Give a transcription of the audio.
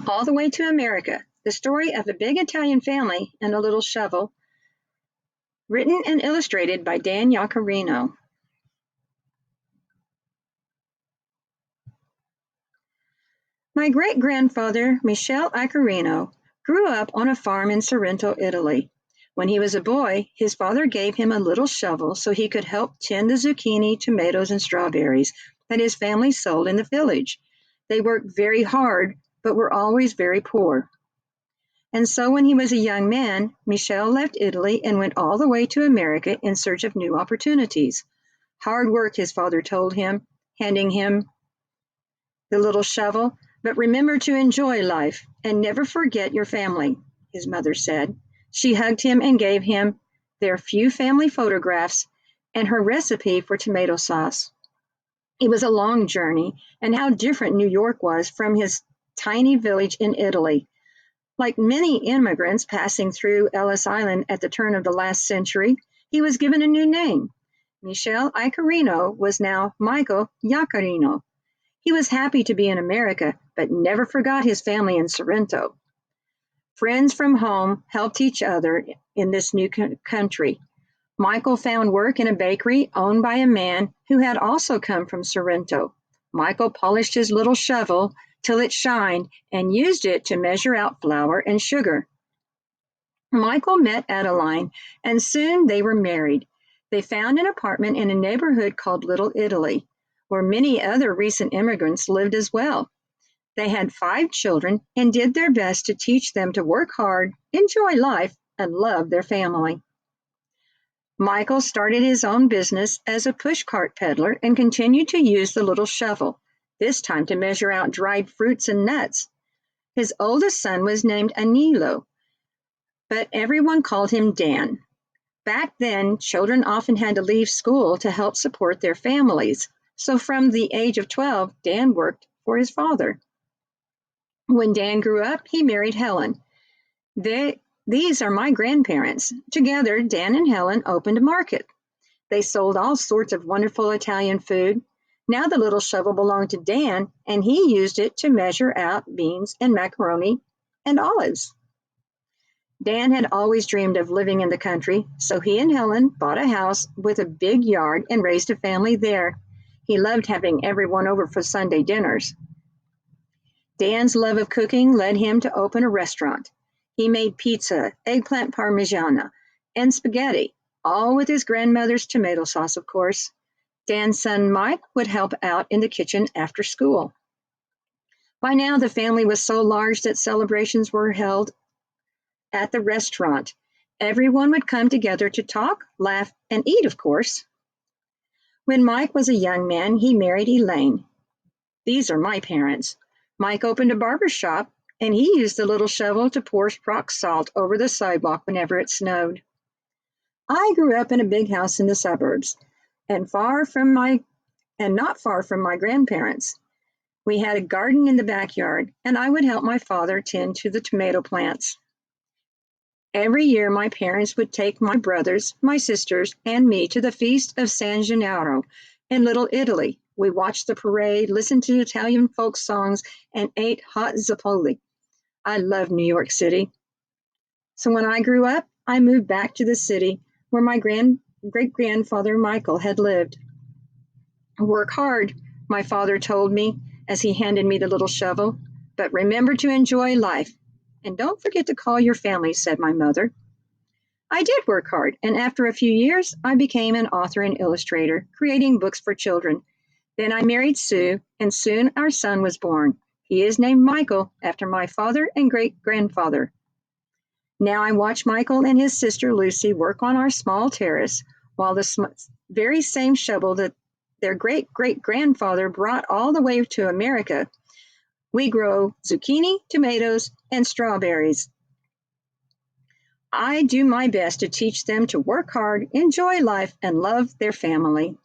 All the Way to America, the story of a big Italian family and a little shovel, written and illustrated by Dan Yaccarino. My great-grandfather, Michele Iaccarino, grew up on a farm in Sorrento, Italy. When he was a boy, his father gave him a little shovel so he could help tend the zucchini, tomatoes, and strawberries that his family sold in the village. They worked very hard, but were always very poor. And so when he was a young man, Michele left Italy and went all the way to America in search of new opportunities. Hard work, his father told him, handing him the little shovel, but remember to enjoy life and never forget your family, his mother said. She hugged him and gave him their few family photographs and her recipe for tomato sauce. It was a long journey, and how different New York was from his tiny village in Italy. Like many immigrants passing through Ellis Island at the turn of the last century, he was given a new name. Michele Iaccarino was now Michael Yaccarino. He was happy to be in America, but never forgot his family in Sorrento. Friends from home helped each other in this new country. Michael found work in a bakery owned by a man who had also come from Sorrento. Michael polished his little shovel till it shined and used it to measure out flour and sugar. Michael met Adeline, and soon they were married. They found an apartment in a neighborhood called Little Italy, where many other recent immigrants lived as well. They had 5 children and did their best to teach them to work hard, enjoy life, and love their family. Michael started his own business as a pushcart peddler and continued to use the little shovel, this time to measure out dried fruits and nuts. His oldest son was named Anilo, but everyone called him Dan. Back then, children often had to leave school to help support their families, so from the age of 12, Dan worked for his father. When Dan grew up, he married Helen. These are my grandparents. Together, Dan and Helen opened a market. They sold all sorts of wonderful Italian food. Now the little shovel belonged to Dan, and he used it to measure out beans and macaroni and olives. Dan had always dreamed of living in the country, so he and Helen bought a house with a big yard and raised a family there. He loved having everyone over for Sunday dinners. Dan's love of cooking led him to open a restaurant. He made pizza, eggplant parmigiana, and spaghetti, all with his grandmother's tomato sauce, of course. Dan's son Mike would help out in the kitchen after school. By now, the family was so large that celebrations were held at the restaurant. Everyone would come together to talk, laugh, and eat, of course. When Mike was a young man, he married Elaine. These are my parents. Mike opened a barber shop, and he used the little shovel to pour rock salt over the sidewalk whenever it snowed. I grew up in a big house in the suburbs, and not far from my grandparents. We had a garden in the backyard, and I would help my father tend to the tomato plants. Every year, my parents would take my brothers, my sisters, and me to the Feast of San Gennaro in Little Italy. We watched the parade, listened to Italian folk songs, and ate hot zopoli. I love New York City. So when I grew up, I moved back to the city where my great-grandfather Michael had lived. Work hard, my father told me as he handed me the little shovel, but remember to enjoy life. And don't forget to call your family, said my mother. I did work hard, and after a few years, I became an author and illustrator, creating books for children. Then I married Sue, and soon our son was born. He is named Michael after my father and great-grandfather. Now I watch Michael and his sister Lucy work on our small terrace, while the very same shovel that their great-great-grandfather brought all the way to America, we grow zucchini, tomatoes, and strawberries. I do my best to teach them to work hard, enjoy life, and love their family.